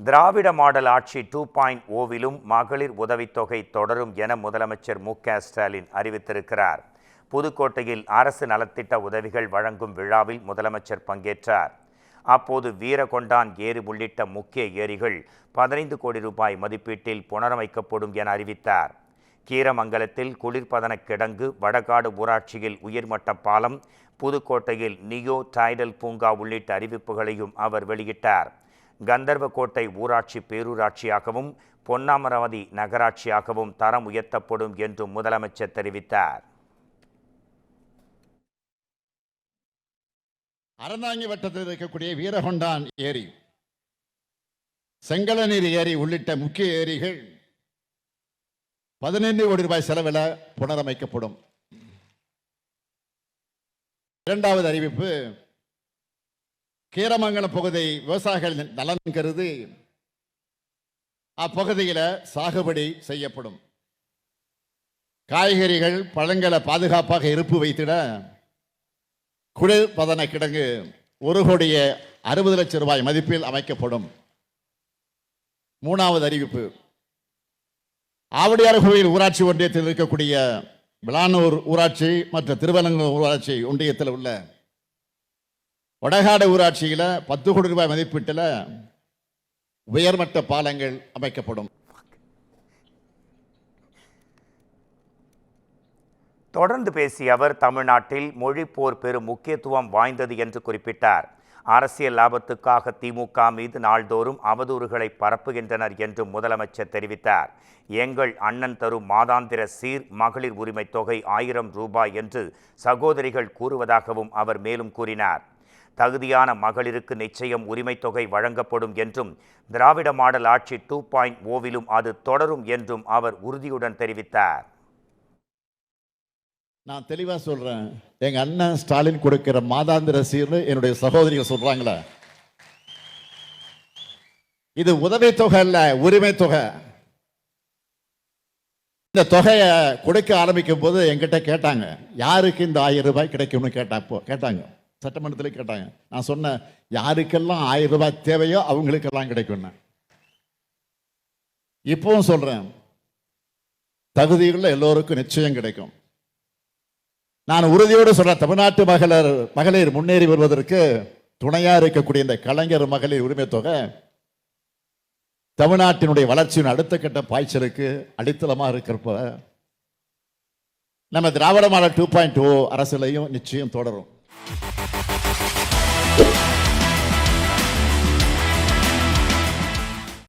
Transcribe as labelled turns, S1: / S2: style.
S1: திராவிட model ஆட்சி 2.0விலும் மகளிர் உதவித்தொகை தொடரும் என முதலமைச்சர் மு.க.ஸ்டாலின் அறிவித்திருக்கிறார். புதுக்கோட்டையில் அரசு நலத்திட்ட உதவிகள் வழங்கும் விழாவில் முதலமைச்சர் பங்கேற்றார். அப்போது வீரகொண்டான் ஏரி உள்ளிட்ட முக்கிய ஏரிகள் 15 கோடி ரூபாய் மதிப்பீட்டில் புனரமைக்கப்படும் என அறிவித்தார். கீரமங்கலத்தில் குளிர்பதன கிடங்கு, வடகாடு ஊராட்சியில் உயர்மட்ட பாலம், புதுக்கோட்டையில் நியோ டைடல் பூங்கா உள்ளிட்ட அறிவிப்புகளையும் அவர் வெளியிட்டார். கந்தர்வக்கோட்டை ஊராட்சி பேரூராட்சியாகவும் பொன்னாமராவதி நகராட்சியாகவும் தரம் உயர்த்தப்படும் என்றும் முதலமைச்சர் தெரிவித்தார்.
S2: அறந்தாங்கி வட்டத்தில் இருக்கக்கூடிய வீரகொண்டான் ஏரி, செங்கலநீர் ஏரி உள்ளிட்ட முக்கிய ஏரிகள் 15 கோடி ரூபாய் செலவில் புனரமைக்கப்படும். இரண்டாவது அறிவிப்பு, கீரமங்கலம் பகுதி விவசாயிகள் நலன் கருதி அப்பகுதியில் சாகுபடி செய்யப்படும். காய்கறிகள், பழங்களை பாதுகாப்பாக இருப்பு வைத்திட குளிர்பதன கிடங்கு 1,60,00,000 ரூபாய் மதிப்பில் அமைக்கப்படும். மூணாவது அறிவிப்பு, ஆவடியார் கோயில் ஊராட்சி ஒன்றியத்தில் இருக்கக்கூடிய விளானூர் ஊராட்சி மற்றும் திருவலங்கூர் ஊராட்சி ஒன்றியத்தில் உள்ள வடகாடு ஊராட்சியில் 10 கோடி ரூபாய் மதிப்பீட்டில் உயர்மட்ட பாலங்கள் அமைக்கப்படும்.
S1: தொடர்ந்து பேசிய அவர், தமிழ்நாட்டில் மொழிப்போர் பெரும் முக்கியத்துவம் வாய்ந்தது என்று குறிப்பிட்டார். அரசியல் லாபத்துக்காக திமுக மீது நாள்தோறும் அவதூறுகளை பரப்புகின்றனர் என்றும் முதலமைச்சர் தெரிவித்தார். எங்கள் அண்ணன் தரும் மாதாந்திர சீர் மகளிர் உரிமை தொகை 1000 ரூபாய் என்று சகோதரிகள் கூறுவதாகவும் அவர் மேலும் கூறினார். தகுதியான மகளிருக்கு நிச்சயம் உரிமை தொகை வழங்கப்படும் என்றும் திராவிட மாடல் ஆட்சி 2.0விலும் அது தொடரும் என்றும் அவர் உறுதியுடன் தெரிவித்தார்.
S2: நான் தெளிவா சொல்றேன், எங்க அண்ணன் ஸ்டாலின் கொடுக்கிற மாதாந்திர சீர்னு என்னுடைய சகோதரிகள் சொல்றாங்களே, இது உதவி தொகை அல்ல, உரிமை தொகை. இந்த தொகையை கொடுக்க ஆரம்பிக்கும் போது என்கிட்ட கேட்டாங்க, யாருக்கு இந்த 1000 ரூபாய் கிடைக்கும்னு கேட்டாங்க. சட்டமன்றத்தில் கேட்டாங்க. நான் சொன்னேன், யாருக்கெல்லாம் 1000 ரூபாய் தேவையோ அவங்களுக்கெல்லாம் கிடைக்கும். இப்பவும் சொல்றேன், தகுதியுள்ள எல்லோருக்கும் நிச்சயம் கிடைக்கும். நான் உறுதியோடு சொல்றேன், தமிழ்நாட்டு மகளிர் முன்னேறி வருவதற்கு துணையா இருக்கக்கூடிய இந்த கலைஞர் மகளிர் உரிமை தொகை தமிழ்நாட்டினுடைய வளர்ச்சியின் அடுத்த கட்ட பாய்ச்சலுக்கு அடித்தளமா இருக்கிறப்ப நம்ம திராவிட மாடல் 2.0 அரசியலையும் நிச்சயம் தொடரும்.